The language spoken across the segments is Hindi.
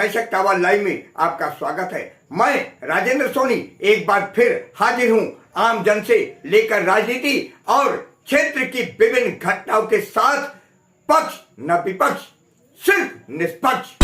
सशक्त आवाज लाइव में आपका स्वागत है। मैं राजेंद्र सोनी एक बार फिर हाजिर हूं आम जन से लेकर राजनीति और क्षेत्र की विभिन्न घटनाओं के साथ। पक्ष न विपक्ष, सिर्फ निष्पक्ष।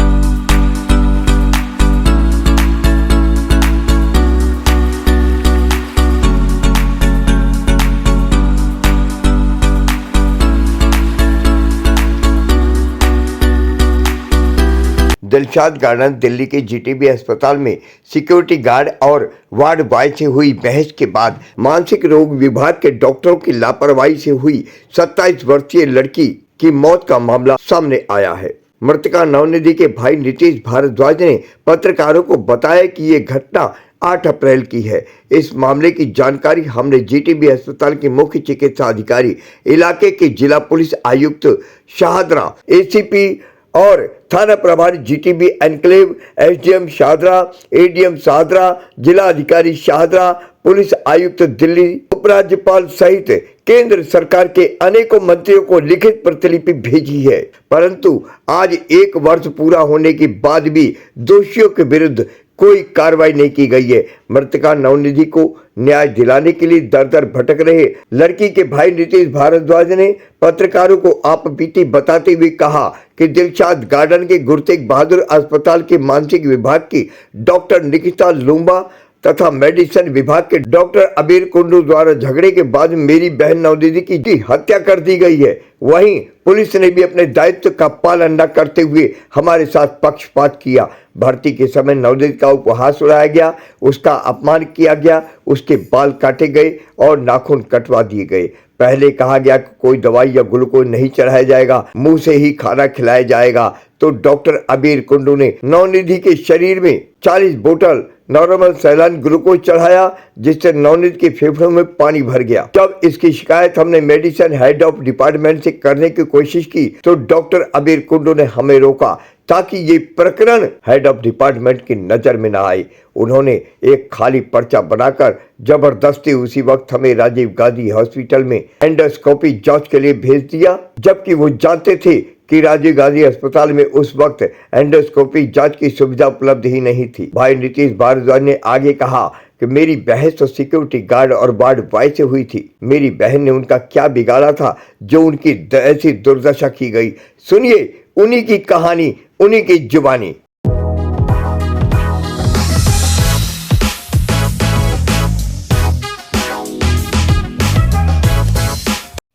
दिलशाद गार्डन दिल्ली के जीटीबी अस्पताल में सिक्योरिटी गार्ड और वार्ड बॉय से हुई बहस के बाद मानसिक रोग विभाग के डॉक्टरों की लापरवाही से हुई 27 वर्षीय लड़की की मौत का मामला सामने आया है। मृतका नवनिधि के भाई नीतीश भारद्वाज ने पत्रकारों को बताया कि ये घटना 8 अप्रैल की है। इस मामले की जानकारी हमने जीटीबी अस्पताल के मुख्य चिकित्सा अधिकारी, इलाके के जिला पुलिस आयुक्त शाहदरा, एसीपी और थाना प्रभारी GTB enclave, SDM Shahdara, ADM Shahdara, जिला अधिकारी शाहदरा, पुलिस आयुक्त दिल्ली, उपराज्यपाल सहित केंद्र सरकार के अनेकों मंत्रियों को लिखित प्रतिलिपि भेजी है। परंतु आज 1 वर्ष पूरा होने के बाद भी दोषियों के विरुद्ध कोई कार्रवाई नहीं की गई है। मृतका नवनिधि को न्याय दिलाने के लिए दर दर भटक रहे लड़की के भाई नीतीश भारद्वाज ने पत्रकारों को आपबीती बताते हुए कहा कि दिलशाद गार्डन के गुरु तेग बहादुर अस्पताल के मानसिक विभाग की डॉक्टर निकिता लूम्बा तथा मेडिसिन विभाग के डॉक्टर अबीर कुंडू द्वारा झगड़े के बाद मेरी बहन नवनिधि की हत्या कर दी गई है। वहीं पुलिस ने भी अपने दायित्व का पालन न करते हुए हमारे साथ पक्षपात किया। भर्ती के समय नवनिधि का उपहास उड़ाया गया, उसका अपमान किया गया, उसके बाल काटे गए और नाखून कटवा दिए गए। पहले कहा गया कि कोई दवाई या ग्लूकोज नहीं चढ़ाया जाएगा, मुंह से ही खाना खिलाया जाएगा। तो डॉक्टर अबीर कुंडू ने नवनिधि के शरीर में 40 बोतल नॉर्मल सैलाइन ग्लूकोज चढ़ाया, जिससे नवनिधि के फेफड़ों में पानी भर गया। जब इसकी शिकायत हमने मेडिसिन हेड ऑफ डिपार्टमेंट से करने की कोशिश की तो डॉक्टर अबीर कुंडू ने हमें रोका ताकि ये प्रकरण हेड ऑफ डिपार्टमेंट की नजर में न आए। उन्होंने एक खाली पर्चा बनाकर जबरदस्ती उसी वक्त हमें राजीव गांधी हॉस्पिटल में एंडोस्कोपी जांच के लिए भेज दिया, जबकि वो जानते थे कि राजीव गांधी अस्पताल में उस वक्त एंडोस्कोपी जांच की सुविधा उपलब्ध ही नहीं थी। भाई नीतीश भारद्वाज ने आगे कहा कि मेरी बहस तो सिक्योरिटी गार्ड और वार्ड बॉय से हुई थी। मेरी बहन ने उनका क्या बिगाड़ा था जो उनकी ऐसी दुर्दशा की गई। सुनिए उन्हीं की कहानी, उन्हीं की जुबानी।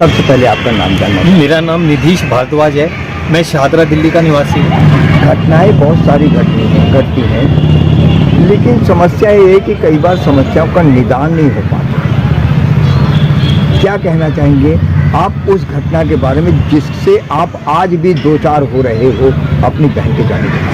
सबसे पहले आपका नाम जानना। मेरा नाम निधीश भारद्वाज है, मैं शाहदरा दिल्ली का निवासी हूँ। घटनाएं बहुत सारी घटती हैं, लेकिन समस्या ये है कि कई बार समस्याओं का निदान नहीं हो पाता। क्या कहना चाहेंगे आप उस घटना के बारे में जिससे आप आज भी दो चार हो रहे हो अपनी बहन के जाने के?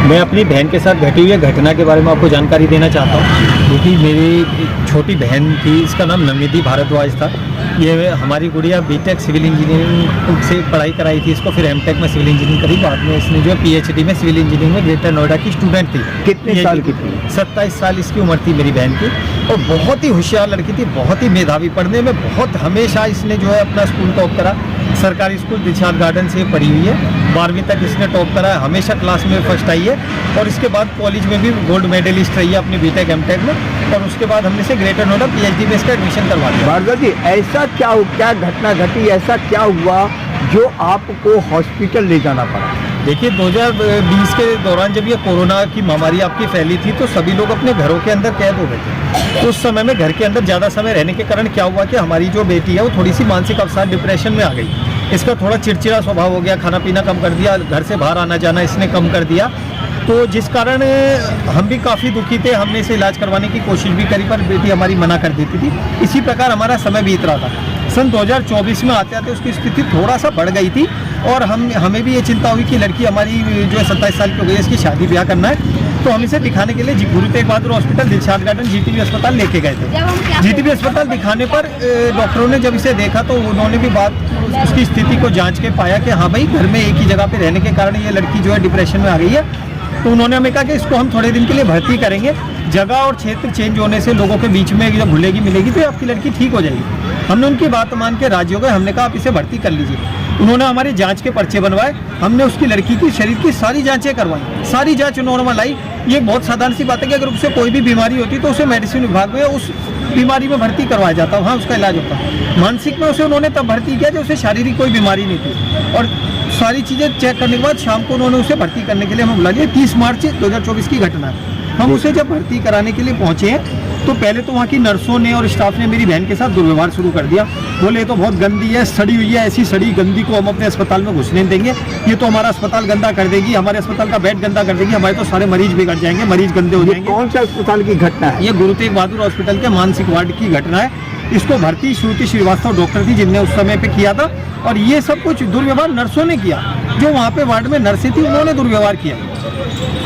मैं अपनी बहन के साथ घटी हुई घटना के बारे में आपको जानकारी देना चाहता हूँ, क्योंकि मेरी छोटी बहन थी, इसका नाम नवनिधि भारद्वाज था। ये हमारी गुड़िया बीटेक सिविल इंजीनियरिंग से पढ़ाई कराई थी इसको, फिर एमटेक में सिविल इंजीनियरिंग करी। बाद में इसने जो है पीएचडी में सिविल इंजीनियरिंग में ग्रेटर नोएडा की स्टूडेंट थी। कितने साल की थी? 27 साल इसकी उम्र थी मेरी बहन की, और बहुत ही होशियार लड़की थी, बहुत ही मेधावी, पढ़ने में बहुत। हमेशा इसने जो है अपना स्कूल टॉप करा। सरकारी स्कूल दिलशाद गार्डन से पढ़ी हुई है, 12वीं तक इसने टॉप करा है, हमेशा क्लास में फर्स्ट आई है। और इसके बाद कॉलेज में भी गोल्ड मेडलिस्ट रही है अपनी बीटेक एमटेक में। और उसके बाद हमने से ग्रेटर नोएडा पीएचडी में इसका एडमिशन करवा दिया। भारद्वाज जी, ऐसा क्या घटना घटी, ऐसा क्या हुआ जो आपको हॉस्पिटल ले जाना पड़ा? देखिए 2020 के दौरान जब ये कोरोना की महामारी आपकी फैली थी तो सभी लोग अपने घरों के अंदर कैद हो गए थे। उस समय में घर के अंदर ज़्यादा समय रहने के कारण क्या हुआ कि हमारी जो बेटी है वो थोड़ी सी मानसिक अवसाद डिप्रेशन में आ गई। इसका थोड़ा चिड़चिड़ा स्वभाव हो गया, खाना पीना कम कर दिया, घर से बाहर आना जाना इसने कम कर दिया। तो जिस कारण हम भी काफ़ी दुखी थे। हमने इसे इलाज करवाने की कोशिश भी करी पर बेटी हमारी मना कर देती थी। इसी प्रकार हमारा समय बीत रहा था। सन 2024 में आते आते उसकी स्थिति थोड़ा सा बढ़ गई थी और हमें भी ये चिंता हुई कि लड़की हमारी जो है 27 साल की हो गई, इसकी शादी ब्याह करना है। तो हम इसे दिखाने के लिए Guru Tegh Bahadur hospital Dilshad garden GTB अस्पताल लेके गए थे। जीटीबी अस्पताल दिखाने पर डॉक्टरों ने जब इसे देखा तो उन्होंने भी उसकी स्थिति को जांच के पाया कि हाँ भाई, घर में एक ही जगह पे रहने के कारण ये लड़की जो है डिप्रेशन में आ गई है। तो उन्होंने हमें कहा कि इसको हम थोड़े दिन के लिए भर्ती करेंगे। जगह और क्षेत्र चेंज होने से लोगों के बीच में जब घुलेगी मिलेगी तो आपकी लड़की ठीक हो जाएगी। हमने उनकी बात मान के राजी हो गए। हमने कहा आप इसे भर्ती कर लीजिए। उन्होंने हमारे जांच के पर्चे बनवाए, हमने उसकी लड़की की शरीर की सारी जांचें करवाई, सारी जांच नॉर्मल आई। ये बहुत साधारण सी बात है कि अगर उसे कोई भी बीमारी होती तो उसे मेडिसिन विभाग में उस बीमारी में भर्ती करवाया जाता, वहाँ उसका इलाज होता। मानसिक में उसे उन्होंने तब भर्ती किया जब उसे शारीरिक कोई बीमारी नहीं थी, और सारी चीज़ें चेक करने के बाद शाम को उन्होंने उसे भर्ती करने के लिए हमें बुला लिया। 30 मार्च 2024 की घटना है। हम उसे जब भर्ती कराने के लिए पहुँचे हैं तो पहले तो वहाँ की नर्सों ने और स्टाफ ने मेरी बहन के साथ दुर्व्यवहार शुरू कर दिया। बोले ये तो बहुत गंदी है, सड़ी हुई है, ऐसी सड़ी गंदी को हम अपने अस्पताल में घुसने नहीं देंगे, ये तो हमारा अस्पताल गंदा कर देगी, हमारे अस्पताल का बेड गंदा कर देगी, हमारे तो सारे मरीज बिगड़ जाएंगे, मरीज गंदे हो ये जाएंगे। कौन सा अस्पताल की घटना है? ये गुरु तेग बहादुर हॉस्पिटल के मानसिक वार्ड की घटना है। इसको भर्ती श्रुति श्रीवास्तव डॉक्टर थी जिनने उस समय पे किया था, और ये सब कुछ दुर्व्यवहार नर्सों ने किया। जो वहाँ पे वार्ड में नर्सें थी उन्होंने दुर्व्यवहार किया।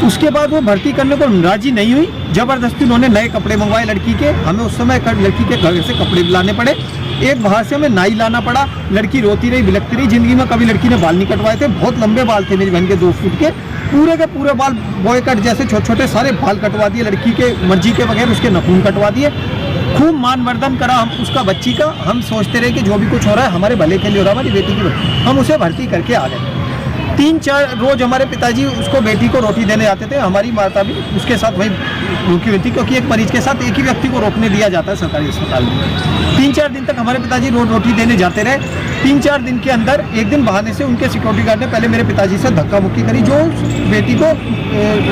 उसके बाद वो भर्ती करने को राजी नहीं हुई, जबरदस्ती उन्होंने नए कपड़े मंगवाए लड़की के। हमें उस समय लड़की के घर से कपड़े लाने पड़े, एक बाहर से हमें नाई लाना पड़ा। लड़की रोती रही, बिलखती रही। जिंदगी में कभी लड़की ने बाल नहीं कटवाए थे, बहुत लंबे बाल थे मेरी बहन के 2 फुट के पूरे बाल बॉय कट जैसे छोटे छोटे सारे बाल कटवा दिए लड़की के मर्जी के बगैर, उसके नाखून कटवा दिए। खूब मान मर्दन करा हम उसका बच्ची का। हम सोचते रहे कि जो भी कुछ हो रहा है हमारे भले के लिए हो रहा है, हमारी बेटी की। हम उसे भर्ती करके आ गए। 3-4 रोज हमारे पिताजी उसको बेटी को रोटी देने आते थे। हमारी माता भी उसके साथ वही रुकी हुई थी, क्योंकि एक मरीज के साथ एक ही व्यक्ति को रोकने दिया जाता है सरकारी अस्पताल में। 3-4 दिन तक हमारे पिताजी रोज रोटी देने जाते रहे। 3-4 दिन के अंदर एक दिन बहाने से उनके सिक्योरिटी गार्ड ने पहले मेरे पिताजी से धक्का मुक्की करी। जो बेटी को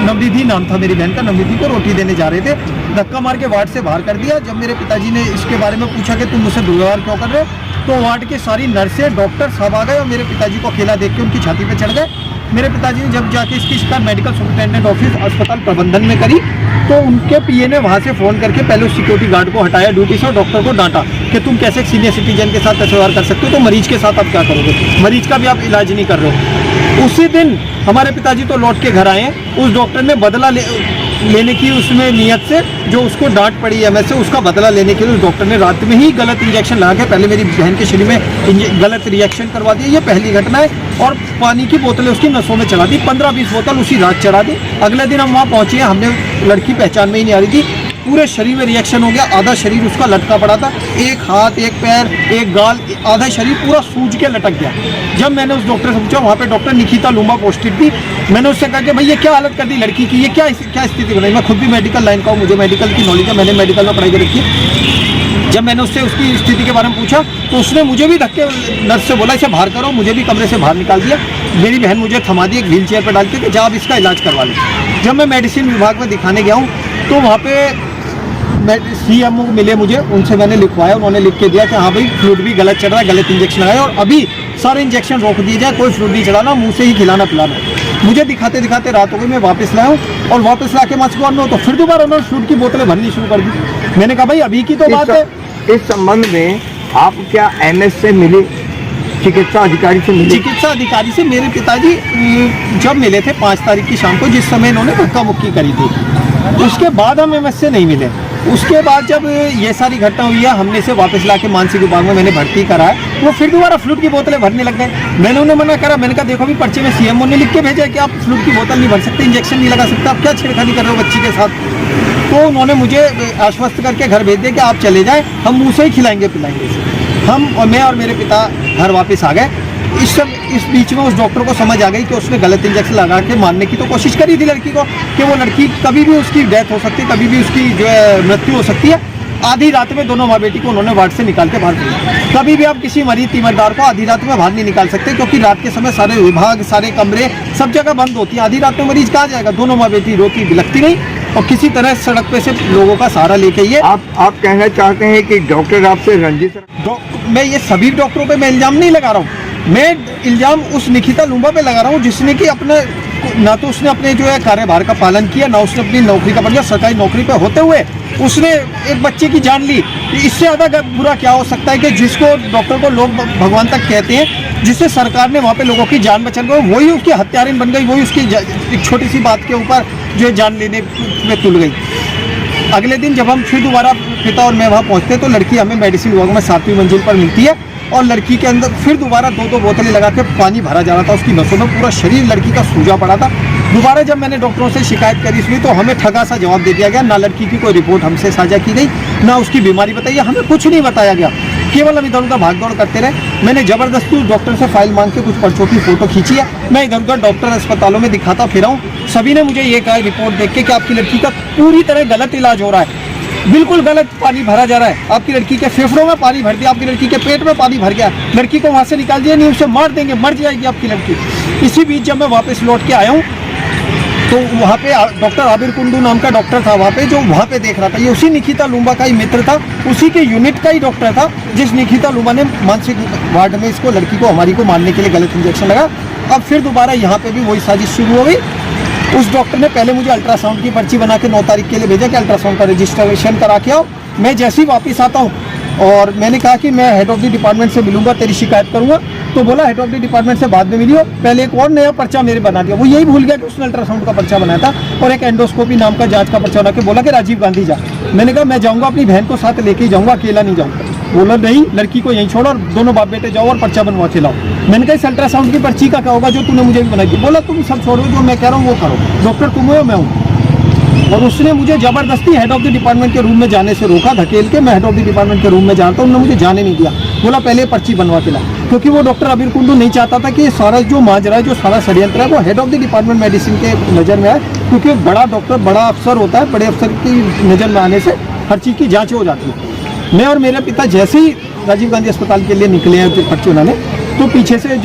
नवनिधि नाम था मेरी बहन का, नवनिधि को रोटी देने जा रहे थे, धक्का मार के वार्ड से बाहर कर दिया। जब मेरे पिताजी ने इसके बारे में पूछा कि तुम मुझसे दुर्व्यवहार क्यों कर रहे हो, तो वार्ड के सारी नर्सें डॉक्टर सब आ गए और मेरे पिताजी को अकेला देख के उनकी छाती पे चढ़ गए। मेरे पिताजी ने जब जाके इसकी शिकायत मेडिकल सुपरिटेंडेंट ऑफिस अस्पताल प्रबंधन में करी तो उनके पीए ने वहाँ से फ़ोन करके पहले उस सिक्योरिटी गार्ड को हटाया ड्यूटी से और डॉक्टर को डांटा कि तुम कैसे एक सीनियर सिटीजन के साथ ऐसे व्यवहार कर सकते हो, तो मरीज के साथ आप क्या करोगे, मरीज का भी आप इलाज नहीं कर रहे हो। उसी दिन हमारे पिताजी तो लौट के घर आए। उस डॉक्टर ने बदला लेने की उसमें नियत से, जो उसको डांट पड़ी एमएस से, उसका बदला लेने के लिए उस डॉक्टर ने रात में ही गलत इंजेक्शन लगा के पहले मेरी बहन के शरीर में गलत रिएक्शन करवा दिया। ये पहली घटना है। और पानी की बोतलें उसकी नसों में चढ़ा दी, 15-20 बोतल उसी रात चढ़ा दी। अगले दिन हम वहाँ पहुँचे, हमने लड़की पहचान में ही नहीं आ रही थी, पूरे शरीर में रिएक्शन हो गया। आधा शरीर उसका लटका पड़ा था, एक हाथ, एक पैर, एक गाल, आधा शरीर पूरा सूज के लटक गया। जब मैंने उस डॉक्टर से पूछा, वहाँ पे डॉक्टर निकिता लुम्बा पोस्टेड थी, मैंने उससे कहा कि भाई ये क्या हालत कर दी लड़की की, ये क्या स्थिति बनाई। मैं खुद भी मेडिकल लाइन का हूँ, मुझे मेडिकल की नॉलेज है, मैंने मेडिकल में पढ़ाई कर रखी है। जब मैंने उससे उसकी स्थिति के बारे में पूछा तो उसने मुझे भी धक्के नर्स से बोला इसे बाहर करो, मुझे भी कमरे से बाहर निकाल दिया। मेरी बहन मुझे थमा दी एक व्हील चेयर पर डाल के कि जा आप इसका इलाज करवा लें। जब मैं मेडिसिन विभाग में दिखाने गया हूँ तो वहाँ पे CMO मिले मुझे, उनसे मैंने लिखवाया, उन्होंने लिख के दिया कि हाँ भाई फ्लूइड भी गलत चढ़ रहा है, गलत इंजेक्शन लगाया और अभी सारे इंजेक्शन रोक दिए जाए, कोई फ्लूइड नहीं चढ़ाना, मुंह से ही खिलाना पिलाना। मुझे दिखाते दिखाते रात हो गई, मैं वापस लाया हूँ और वापस ला के मास्क में तो फिर दोबारा उन्होंने फ्लूइड की बोतलें भरनी शुरू कर दी। मैंने कहा भाई अभी की तो बात है। इस संबंध में आप क्या MS से मिले, चिकित्सा अधिकारी से मिले? चिकित्सा अधिकारी से मेरे पिताजी जब मिले थे 5 तारीख की शाम को, जिस समय इन्होंने धक्का मुक्की करी थी, उसके बाद हम MS से नहीं मिले। उसके बाद जब ये सारी घटना हुई है, हमने इसे वापस ला के मानसिक विभाग में मैंने भर्ती कराया, वो फिर दोबारा फ्लूइड की बोतलें भरने लग गए। मैंने उन्हें मना करा, मैंने कहा देखो भी पर्चे में CMO ने लिख के भेजा है कि आप फ्लूइड की बोतल नहीं भर सकते, इंजेक्शन नहीं लगा सकते, आप क्या छेड़खानी कर रहे हो बच्ची के साथ। तो उन्होंने मुझे आश्वस्त करके घर भेज दिया कि आप चले जाएँ, हम मुँह से ही खिलाएंगे पिलाएंगे। हम और मैं और मेरे पिता घर वापस आ गए। इस बीच में उस डॉक्टर को समझ आ गई कि उसने गलत इंजेक्शन लगा के मारने की तो कोशिश करी थी लड़की को, कि वो लड़की कभी भी उसकी डेथ हो सकती है, कभी भी उसकी जो है मृत्यु हो सकती है। आधी रात में दोनों माँ बेटी को उन्होंने वार्ड से निकाल के बाहर किया। कभी भी आप किसी मरीज तीमरदार को आधी रात में बाहर नहीं निकाल सकते, क्योंकि रात के समय सारे विभाग, सारे कमरे, सब जगह बंद होती है। आधी रात में मरीज कहाँ जाएगा। दोनों माँ बेटी रोती बिलखती नहीं और किसी तरह सड़क पे से लोगों का सहारा लेके ये आप कहना चाहते हैं कि डॉक्टर आपसे रंजिश? मैं ये सभी डॉक्टरों पे मैं इल्जाम नहीं लगा रहा हूँ, मैं इल्जाम उस निकिता लुम्बा पे लगा रहा हूँ जिसने कि अपने ना तो उसने अपने जो है कार्यभार का पालन किया, ना उसने अपनी नौकरी का बढ़िया सरकारी नौकरी पे होते हुए उसने एक बच्चे की जान ली। इससे ज़्यादा बुरा क्या हो सकता है कि जिसको डॉक्टर को लोग भगवान तक कहते हैं, जिससे सरकार ने वहाँ पे लोगों की जान बचाने को, वही उसकी हत्यारिन बन गई, वही उसकी एक छोटी सी बात के ऊपर जो है जान लेने में तुल गई। अगले दिन जब हम फिर दोबारा पिता और मैं वहाँ पहुँचते हैं तो लड़की हमें मेडिसिन विभाग में 7वीं मंजिल पर मिलती है और लड़की के अंदर फिर दोबारा 2-2 बोतलें लगा के पानी भरा जा रहा था उसकी नसों में, पूरा शरीर लड़की का सूजा पड़ा था। दोबारा जब मैंने डॉक्टरों से शिकायत करी इसमें तो हमें ठगा सा जवाब दे दिया गया, ना लड़की की कोई रिपोर्ट हमसे साझा की गई, ना उसकी बीमारी बताई, हमें कुछ नहीं बताया गया केवल हम इधर उधर भाग दौड़ करते रहे। मैंने जबरदस्ती उस डॉक्टर से फाइल मांग के कुछ पर्चों की फोटो खींची है। मैं इधर उधर डॉक्टर अस्पतालों में दिखाता फिरा हूँ। सभी ने मुझे ये कहा रिपोर्ट देख के कि आपकी लड़की का पूरी तरह गलत इलाज हो रहा है, बिल्कुल गलत पानी भरा जा रहा है। आपकी लड़की के फेफड़ों में पानी भर दिया, आपकी लड़की के पेट में पानी भर गया, लड़की को वहाँ से निकाल दिया, नहीं उसे मार देंगे, मर जाएगी आपकी लड़की। इसी बीच जब मैं वापस लौट के आया हूँ तो वहाँ पे डॉक्टर आबिर कुंडू नाम का डॉक्टर था वहाँ पे, जो वहाँ पे देख रहा था। ये उसी निकिता लुम्बा का ही मित्र था, उसी के यूनिट का ही डॉक्टर था जिस निकिता लुम्बा ने मानसिक वार्ड में इसको लड़की को हमारी को मारने के लिए गलत इंजेक्शन लगा। अब फिर दोबारा यहाँ पे भी वही साजिश शुरू हो गई। उस डॉक्टर ने पहले मुझे अल्ट्रासाउंड की पर्ची बना के 9 तारीख के लिए भेजा कि अल्ट्रासाउंड का रजिस्ट्रेशन करा के आओ। मैं जैसे ही वापस आता हूँ और मैंने कहा कि मैं हेड ऑफ द डिपार्टमेंट से मिलूंगा, तेरी शिकायत करूंगा, तो बोला हेड ऑफ द डिपार्टमेंट से बाद में मिलियो, पहले एक और नया पर्चा मेरे बना दिया। वो यही भूल गया कि उसने अल्ट्रासाउंड का पर्चा बनाया था और एक एंडोस्कोपी नाम का जांच का पर्चा बना के बोला कि राजीव गांधी जा। मैंने कहा मैं जाऊँगा, अपनी बहन को साथ लेके ही जाऊँगा, अकेला नहीं जाऊँगा। बोला नहीं, लड़की को यहीं छोड़ो और दोनों बाप बेटे जाओ और पर्चा बनवा के लाओ। मैंने कहा इस अल्ट्रासाउंड की पर्ची का क्या होगा जो तूने मुझे भी बनाई थी। बोला तुम सब छोड़ो, जो मैं कह रहा हूँ वो करो, डॉक्टर तुम हो मैं हूँ। और उसने मुझे जबरदस्ती हेड ऑफ द डिपार्टमेंट के रूम में जाने से रोका, धकेल के। मैं हेड ऑफ द डिपार्टमेंट के रूम में जाता हूँ, उन्होंने मुझे जाने नहीं दिया। बोला पहले पर्ची बनवा के ला, क्योंकि वो डॉक्टर आबिर कुंडू नहीं चाहता था कि ये सारा जो माजरा है, जो सारा षड्यंत्र है, वो head of the department medicine के नज़र में आए, क्योंकि एक बड़ा डॉक्टर, बड़ा अफसर होता है, बड़े अफसर की नज़र में आने से हर चीज़ की जाँच हो जाती है। मैं और मेरे पिता जैसे ही राजीव गांधी अस्पताल के लिए निकले हैं पर्ची बनाने, तो पीछे से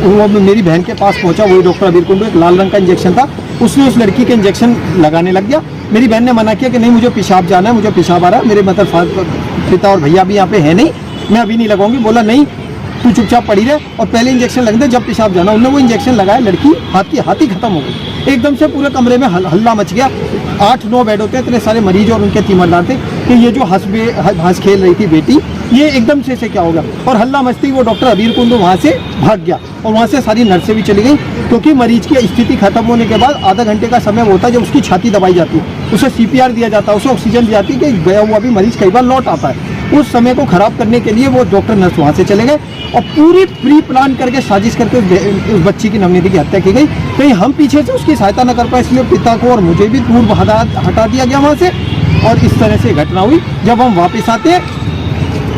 वो मेरी बहन के पास पहुंचा वही डॉक्टर आबिर कुंडू, एक लाल रंग का इंजेक्शन था, उसने उस लड़की के इंजेक्शन लगाने लग गया। मेरी बहन ने मना किया कि नहीं मुझे पेशाब जाना है, मुझे पेशाब आ रहा है, मेरे मतलब पिता और भैया भी यहाँ पे है नहीं, मैं अभी नहीं लगाऊंगी। बोला नहीं तू चुपचाप पड़ी रहे और पहले इंजेक्शन लग दे जब पेशाब जाना। उन्होंने वो इंजेक्शन लगाया, लड़की हाथ ही खत्म हो गई। एकदम से पूरे कमरे में हल्ला मच गया। 8-9 बेड होते हैं, इतने सारे मरीज और उनके तीमरदार थे कि ये जो हंस खेल रही थी बेटी, ये एकदम से क्या हो गया। और हल्ला मचती वो डॉक्टर आबिर कुंडू वहाँ से भाग गया और वहाँ से सारी नर्सें भी चली गई, क्योंकि मरीज की स्थिति खत्म होने के बाद आधा घंटे का समय होता है जब उसकी छाती दबाई जाती है, उसे CPR दिया जाता है, उसे ऑक्सीजन दी जाती है कि गया हुआ भी मरीज कई बार लौट आता है। उस समय को खराब करने के लिए वो डॉक्टर नर्स वहाँ से चले गए और पूरी प्री प्लान करके साजिश करके उस बच्ची की नवनीति की हत्या की गई। कहीं हम पीछे से उसकी सहायता न कर पाए, इसलिए पिता को और मुझे भी दूर हटा दिया गया वहाँ से और इस तरह से घटना हुई। जब हम वापस आते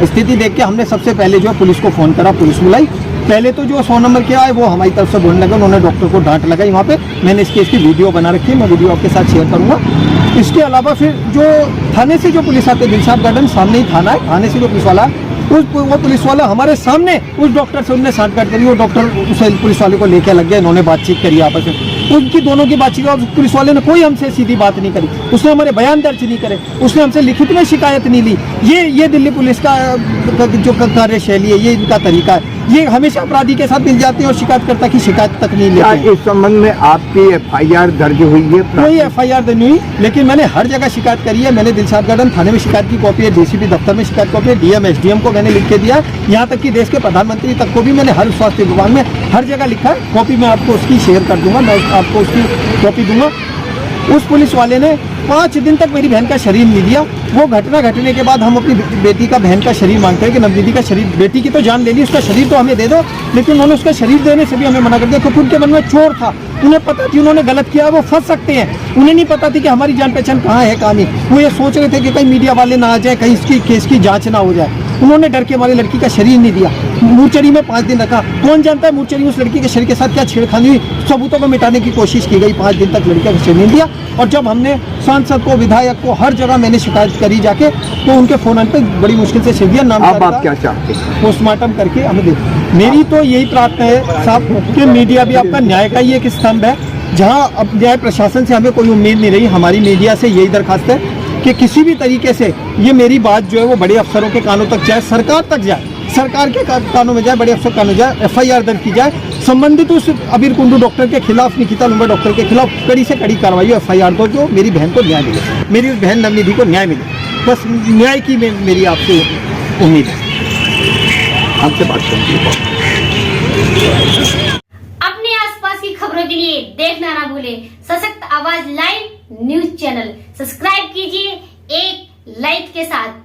स्थिति देख के हमने सबसे पहले जो पुलिस को फ़ोन करा, पुलिस बुलाई। पहले तो जो 100 नंबर के आए वो हमारी तरफ से बोलने लगे, उन्होंने डॉक्टर को डांट लगाई वहाँ पे। मैंने इस केस की वीडियो बना रखी है, मैं वीडियो आपके साथ शेयर करूँगा। इसके अलावा फिर जो थाने से जो पुलिस आते, दिलशाद गार्डन सामने ही थाना है, थाने से जो पुलिस वाला वो पुलिस वाला हमारे सामने उस डॉक्टर से उनने साठगांठ करी। वो डॉक्टर उसे पुलिस वाले को लेकर लग गया, इन्होंने बातचीत करी आपस में, उनकी दोनों की बातचीत। और पुलिस वाले ने कोई हमसे सीधी बात नहीं करी, उसने हमारे बयान दर्ज नहीं करे, उसने हमसे लिखित में शिकायत नहीं ली। ये दिल्ली पुलिस का जो कार्यशैली है, ये इनका तरीका है। ये हमेशा अपराधी के साथ मिल जाते हैं और शिकायतकर्ता की शिकायत तक नहीं लेते। इस संबंध में आपकी FIR दर्ज हुई है? कोई FIR दर्ज नहीं हुई, लेकिन मैंने हर जगह शिकायत करी है। मैंने दिलशाद गार्डन थाने में शिकायत की कॉपी है, DCP दफ्तर में शिकायत कॉपी है, DM SDM को मैंने लिख के दिया, यहाँ तक कि देश के प्रधानमंत्री तक को भी मैंने हर स्वास्थ्य विभाग में हर जगह लिखा है। कॉपी मैं आपको उसकी शेयर कर दूंगा, मैं आपको उसकी कॉपी दूंगा। उस पुलिस वाले ने 5 दिन तक मेरी बहन का शरीर नहीं दिया। वो घटना घटने के बाद हम अपनी बेटी का बहन का शरीर मांगते हैं कि नवनीति का शरीर, बेटी की तो जान ले ली, उसका शरीर तो हमें दे दो। लेकिन उन्होंने उसका शरीर देने से भी हमें मना कर दिया, क्योंकि उनके मन में चोर था। उन्हें पता थी उन्होंने गलत किया, वो फंस सकते हैं। उन्हें नहीं पता थी कि हमारी जान पहचान कहाँ है कहाँ नहीं। वो ये सोच रहे थे कि कहीं मीडिया वाले ना आ जाए, कहीं इसकी केस की जाँच ना हो जाए। उन्होंने डर के हमारी लड़की का शरीर नहीं दिया, मूर्चरी में 5 दिन रखा। कौन जानता है मूर्चरी में उस लड़की के शरीर के साथ क्या छेड़खानी हुई। सबूतों को मिटाने की कोशिश की गई, 5 दिन तक लड़की का शरीर नहीं दिया। और जब हमने सांसद को, विधायक को, हर जगह मैंने शिकायत करी जाके, तो उनके फोन पे बड़ी मुश्किल से शिव दिया नाम। अब आप क्या चाहते हैं? पोस्टमार्टम करके हमें दे। मेरी तो यही प्रार्थना है साहब कि मीडिया भी आपका न्याय का ही एक स्तंभ है, जहाँ अब न्याय प्रशासन से हमें कोई उम्मीद नहीं रही। हमारी मीडिया से यही दरखास्त है कि किसी भी तरीके से ये मेरी बात जो है वो बड़े अफसरों के कानों तक जाए, सरकार तक जाए, सरकार के कानों में जाए, बड़े अफसर कानों में जाए, FIR दर्ज की जाए। संबंधित उस आबिर कुंडू डॉक्टर के खिलाफ, निकिता लुम्बा डॉक्टर के खिलाफ कड़ी से कड़ी कार्रवाई हो, FIR दो, जो मेरी बहन को न्याय मिले, मेरी उस बहन नवनिधि को न्याय मिले। बस न्याय की मेरी आपसे उम्मीद है। आपसे बात करेंगे। अपने आसपास की खबरों के लिए देखना ना भूले सशक्त आवाज लाइव न्यूज चैनल। सब्सक्राइब कीजिए एक लाइक के साथ।